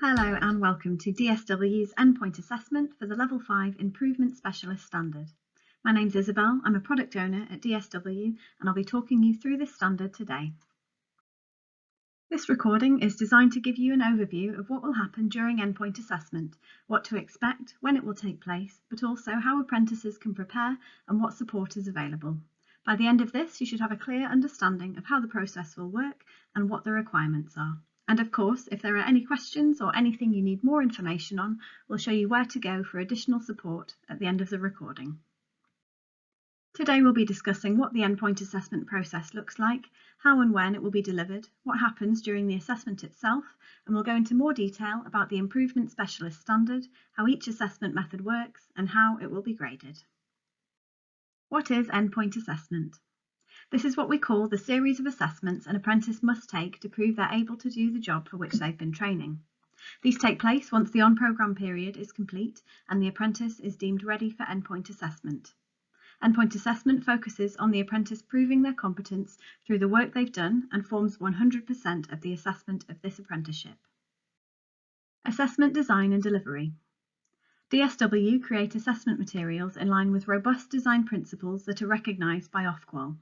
Hello and welcome to DSW's Endpoint Assessment for the Level 5 Improvement Specialist Standard. My name's Isobel, I'm a product owner at DSW and I'll be talking you through this standard today. This recording is designed to give you an overview of what will happen during endpoint assessment, what to expect, when it will take place, but also how apprentices can prepare and what support is available. By the end of this, you should have a clear understanding of how the process will work and what the requirements are. And of course, if there are any questions or anything you need more information on, we'll show you where to go for additional support at the end of the recording. Today we'll be discussing what the endpoint assessment process looks like, how and when it will be delivered, what happens during the assessment itself, and we'll go into more detail about the Improvement Specialist Standard, how each assessment method works, and how it will be graded. What is endpoint assessment? This is what we call the series of assessments an apprentice must take to prove they're able to do the job for which they've been training. These take place once the on-programme period is complete and the apprentice is deemed ready for endpoint assessment. Endpoint assessment focuses on the apprentice proving their competence through the work they've done and forms 100% of the assessment of this apprenticeship. Assessment design and delivery. DSW create assessment materials in line with robust design principles that are recognised by Ofqual.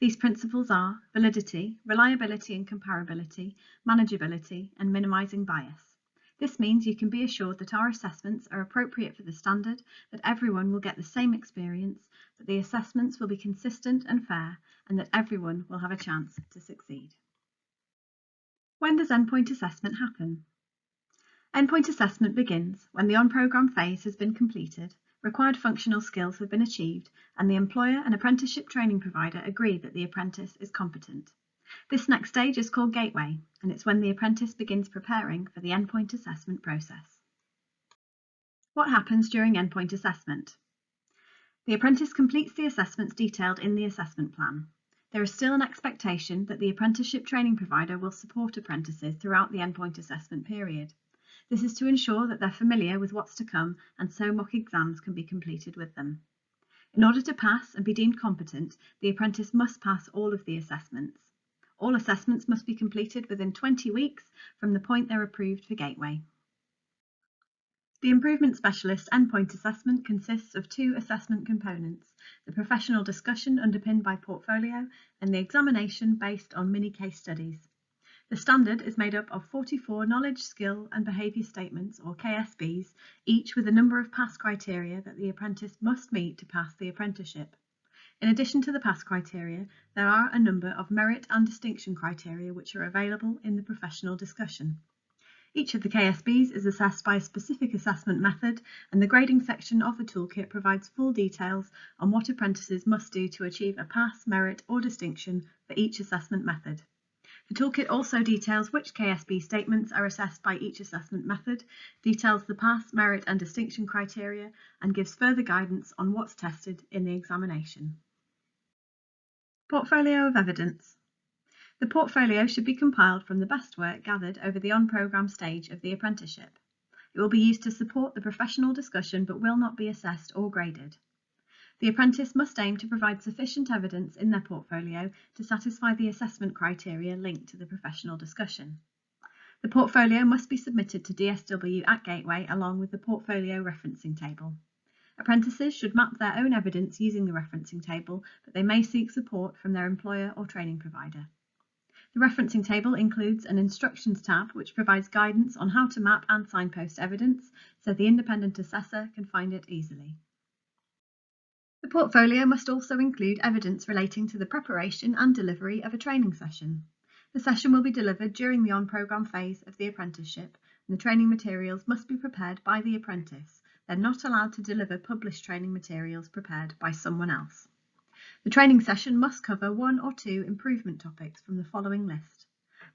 These principles are validity, reliability and comparability, manageability and minimising bias. This means you can be assured that our assessments are appropriate for the standard, that everyone will get the same experience, that the assessments will be consistent and fair, and that everyone will have a chance to succeed. When does endpoint assessment happen? Endpoint assessment begins when the on-programme phase has been completed, required functional skills have been achieved, and the employer and apprenticeship training provider agree that the apprentice is competent. This next stage is called Gateway, and it's when the apprentice begins preparing for the endpoint assessment process. What happens during endpoint assessment? The apprentice completes the assessments detailed in the assessment plan. There is still an expectation that the apprenticeship training provider will support apprentices throughout the endpoint assessment period. This is to ensure that they're familiar with what's to come and so mock exams can be completed with them. In order to pass and be deemed competent, the apprentice must pass all of the assessments. All assessments must be completed within 20 weeks from the point they're approved for Gateway. The Improvement Specialist Endpoint Assessment consists of two assessment components, the professional discussion underpinned by portfolio and the examination based on mini case studies. The standard is made up of 44 knowledge, skill and behaviour statements, or KSBs, each with a number of pass criteria that the apprentice must meet to pass the apprenticeship. In addition to the pass criteria, there are a number of merit and distinction criteria which are available in the professional discussion. Each of the KSBs is assessed by a specific assessment method, and the grading section of the toolkit provides full details on what apprentices must do to achieve a pass, merit or distinction for each assessment method. The toolkit also details which KSB statements are assessed by each assessment method, details the pass, merit and distinction criteria, and gives further guidance on what's tested in the examination. Portfolio of evidence. The portfolio should be compiled from the best work gathered over the on-programme stage of the apprenticeship. It will be used to support the professional discussion but will not be assessed or graded. The apprentice must aim to provide sufficient evidence in their portfolio to satisfy the assessment criteria linked to the professional discussion. The portfolio must be submitted to DSW at Gateway along with the portfolio referencing table. Apprentices should map their own evidence using the referencing table, but they may seek support from their employer or training provider. The referencing table includes an instructions tab which provides guidance on how to map and signpost evidence so the independent assessor can find it easily. The portfolio must also include evidence relating to the preparation and delivery of a training session. The session will be delivered during the on-programme phase of the apprenticeship, and the training materials must be prepared by the apprentice. They're not allowed to deliver published training materials prepared by someone else. The training session must cover 1 or 2 improvement topics from the following list: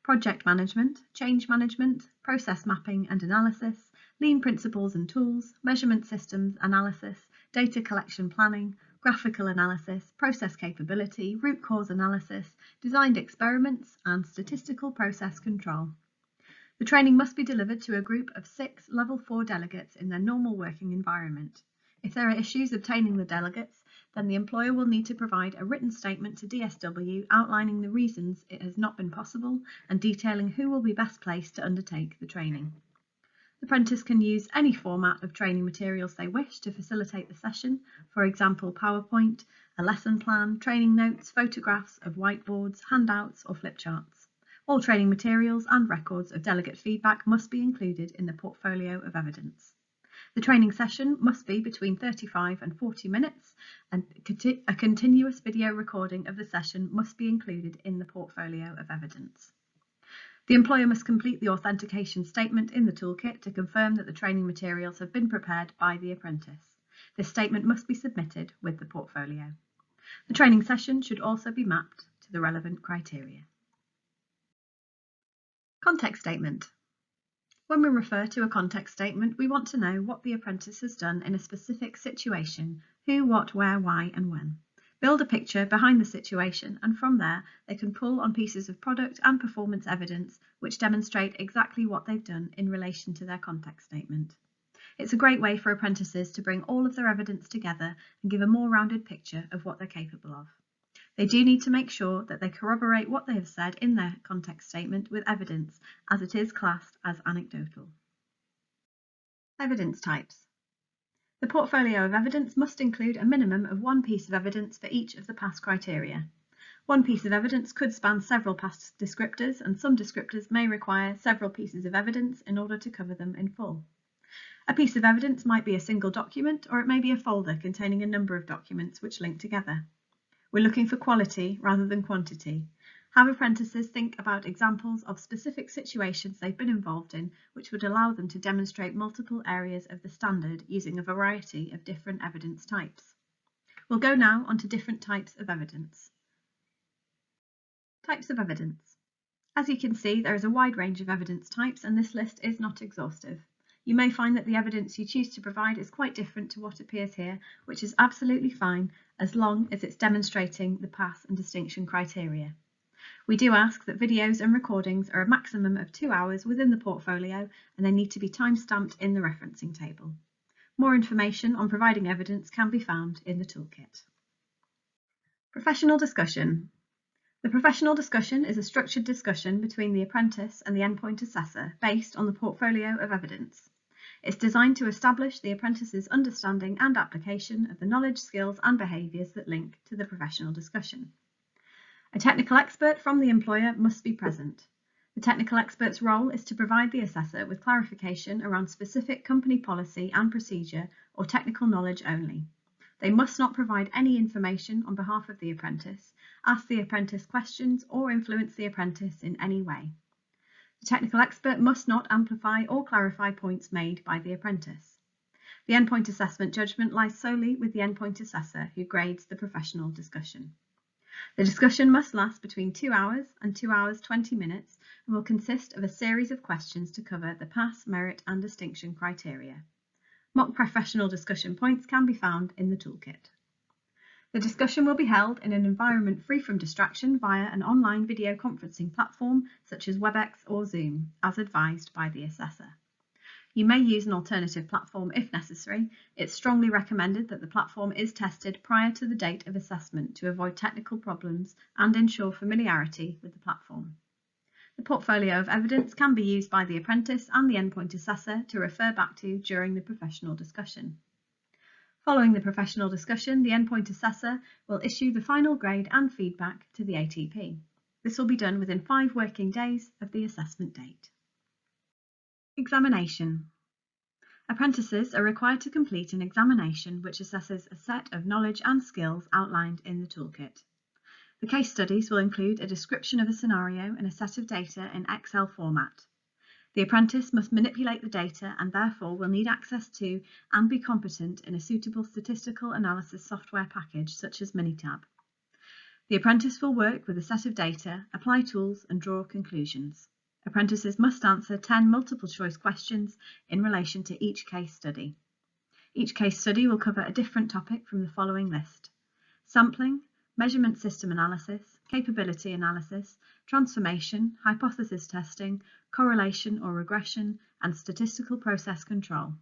project management, change management, process mapping and analysis, lean principles and tools, measurement systems analysis, data collection planning, graphical analysis, process capability, root cause analysis, designed experiments, and statistical process control. The training must be delivered to a group of 6 Level 4 delegates in their normal working environment. If there are issues obtaining the delegates, then the employer will need to provide a written statement to DSW outlining the reasons it has not been possible and detailing who will be best placed to undertake the training. The apprentice can use any format of training materials they wish to facilitate the session, for example PowerPoint, a lesson plan, training notes, photographs of whiteboards, handouts or flip charts. All training materials and records of delegate feedback must be included in the portfolio of evidence. The training session must be between 35 and 40 minutes, and a continuous video recording of the session must be included in the portfolio of evidence. The employer must complete the authentication statement in the toolkit to confirm that the training materials have been prepared by the apprentice. This statement must be submitted with the portfolio. The training session should also be mapped to the relevant criteria. Context statement. When we refer to a context statement, we want to know what the apprentice has done in a specific situation, who, what, where, why and when. Build a picture behind the situation, and from there they can pull on pieces of product and performance evidence which demonstrate exactly what they've done in relation to their context statement. It's a great way for apprentices to bring all of their evidence together and give a more rounded picture of what they're capable of. They do need to make sure that they corroborate what they have said in their context statement with evidence, as it is classed as anecdotal. Evidence types. The portfolio of evidence must include a minimum of one piece of evidence for each of the PASS criteria. One piece of evidence could span several PASS descriptors, and some descriptors may require several pieces of evidence in order to cover them in full. A piece of evidence might be a single document, or it may be a folder containing a number of documents which link together. We're looking for quality rather than quantity. Have apprentices think about examples of specific situations they've been involved in which would allow them to demonstrate multiple areas of the standard using a variety of different evidence types. We'll go now on to different types of evidence. Types of evidence. As you can see, there is a wide range of evidence types, and this list is not exhaustive. You may find that the evidence you choose to provide is quite different to what appears here, which is absolutely fine as long as it's demonstrating the PASS and distinction criteria. We do ask that videos and recordings are a maximum of 2 hours within the portfolio, and they need to be time-stamped in the referencing table. More information on providing evidence can be found in the toolkit. Professional discussion. The professional discussion is a structured discussion between the apprentice and the endpoint assessor based on the portfolio of evidence. It's designed to establish the apprentice's understanding and application of the knowledge, skills and behaviours that link to the professional discussion. A technical expert from the employer must be present. The technical expert's role is to provide the assessor with clarification around specific company policy and procedure or technical knowledge only. They must not provide any information on behalf of the apprentice, ask the apprentice questions or influence the apprentice in any way. The technical expert must not amplify or clarify points made by the apprentice. The endpoint assessment judgment lies solely with the endpoint assessor who grades the professional discussion. The discussion must last between 2 hours and 2 hours 20 minutes and will consist of a series of questions to cover the PASS, merit and distinction criteria. Mock professional discussion points can be found in the toolkit. The discussion will be held in an environment free from distraction via an online video conferencing platform such as WebEx or Zoom, as advised by the assessor. You may use an alternative platform if necessary. It's strongly recommended that the platform is tested prior to the date of assessment to avoid technical problems and ensure familiarity with the platform. The portfolio of evidence can be used by the apprentice and the endpoint assessor to refer back to during the professional discussion. Following the professional discussion, the endpoint assessor will issue the final grade and feedback to the ATP. This will be done within 5 working days of the assessment date. Examination. Apprentices are required to complete an examination which assesses a set of knowledge and skills outlined in the toolkit. The case studies will include a description of a scenario and a set of data in Excel format. The apprentice must manipulate the data and therefore will need access to and be competent in a suitable statistical analysis software package such as Minitab. The apprentice will work with a set of data, apply tools and draw conclusions. Apprentices must answer 10 multiple choice questions in relation to each case study. Each case study will cover a different topic from the following list: sampling, measurement system analysis, capability analysis, transformation, hypothesis testing, correlation or regression, and statistical process control.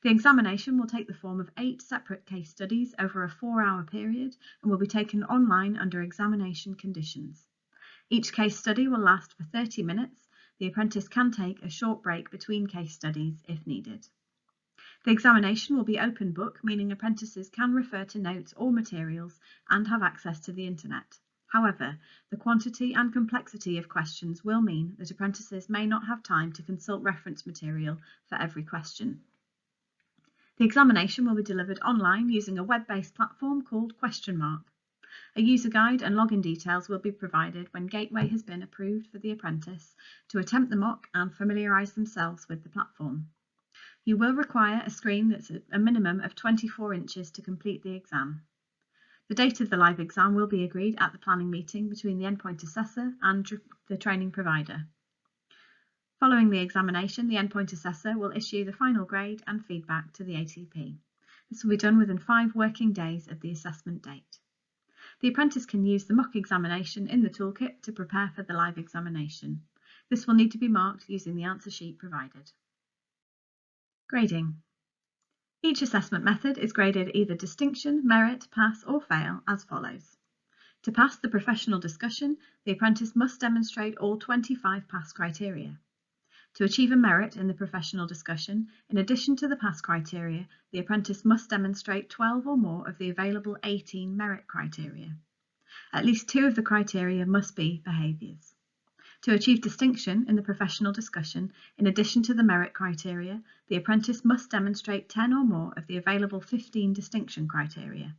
The examination will take the form of 8 separate case studies over a 4-hour period and will be taken online under examination conditions. Each case study will last for 30 minutes. the apprentice can take a short break between case studies if needed. The examination will be open book, meaning apprentices can refer to notes or materials and have access to the internet. However, the quantity and complexity of questions will mean that apprentices may not have time to consult reference material for every question. The examination will be delivered online using a web-based platform called Question Mark. A user guide and login details will be provided when Gateway has been approved for the apprentice to attempt the mock and familiarise themselves with the platform. You will require a screen that's a minimum of 24 inches to complete the exam. The date of the live exam will be agreed at the planning meeting between the endpoint assessor and the training provider. Following the examination, the endpoint assessor will issue the final grade and feedback to the ATP. This will be done within 5 working days of the assessment date. The apprentice can use the mock examination in the toolkit to prepare for the live examination. This will need to be marked using the answer sheet provided. Grading. Each assessment method is graded either distinction, merit, pass or fail as follows. To pass the professional discussion, the apprentice must demonstrate all 25 pass criteria. To achieve a merit in the professional discussion, in addition to the pass criteria, the apprentice must demonstrate 12 or more of the available 18 merit criteria. At least 2 of the criteria must be behaviours. To achieve distinction in the professional discussion, in addition to the merit criteria, the apprentice must demonstrate 10 or more of the available 15 distinction criteria.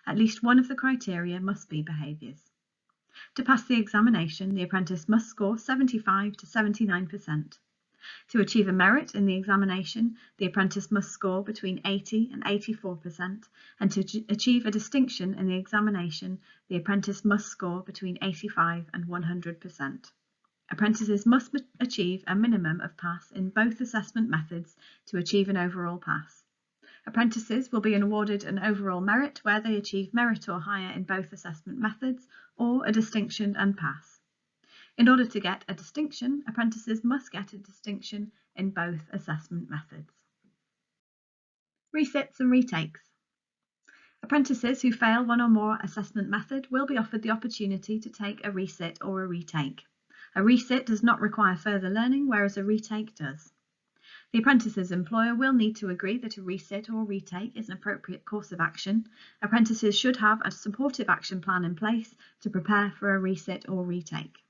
At least 1 of the criteria must be behaviours. To pass the examination, the apprentice must score 75 to 79%. To achieve a merit in the examination, the apprentice must score between 80 and 84%, and to achieve a distinction in the examination, the apprentice must score between 85 and 100%. Apprentices must achieve a minimum of pass in both assessment methods to achieve an overall pass. Apprentices will be awarded an overall merit where they achieve merit or higher in both assessment methods, or a distinction and pass. In order to get a distinction, apprentices must get a distinction in both assessment methods. Resits and retakes. Apprentices who fail one or more assessment method will be offered the opportunity to take a resit or a retake. A resit does not require further learning, whereas a retake does. The apprentice's employer will need to agree that a resit or retake is an appropriate course of action. Apprentices should have a supportive action plan in place to prepare for a resit or retake.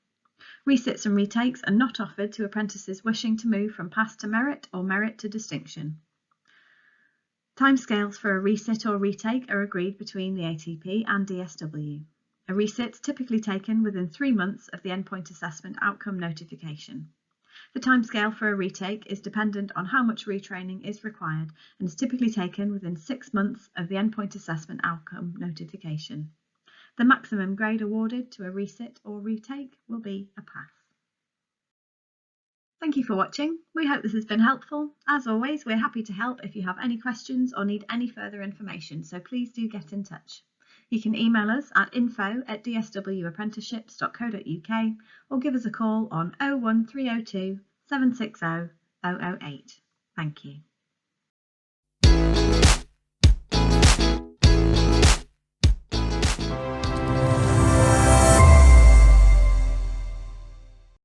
Resits and retakes are not offered to apprentices wishing to move from pass to merit or merit to distinction. Timescales for a resit or retake are agreed between the ATP and DSW. A resit is typically taken within 3 months of the endpoint assessment outcome notification. The timescale for a retake is dependent on how much retraining is required and is typically taken within 6 months of the endpoint assessment outcome notification. The maximum grade awarded to a resit or retake will be a pass. Thank you for watching. We hope this has been helpful. As always, we're happy to help if you have any questions or need any further information, so please do get in touch. You can email us at info@dswapprenticeships.co.uk or give us a call on 01302 760 008. Thank you.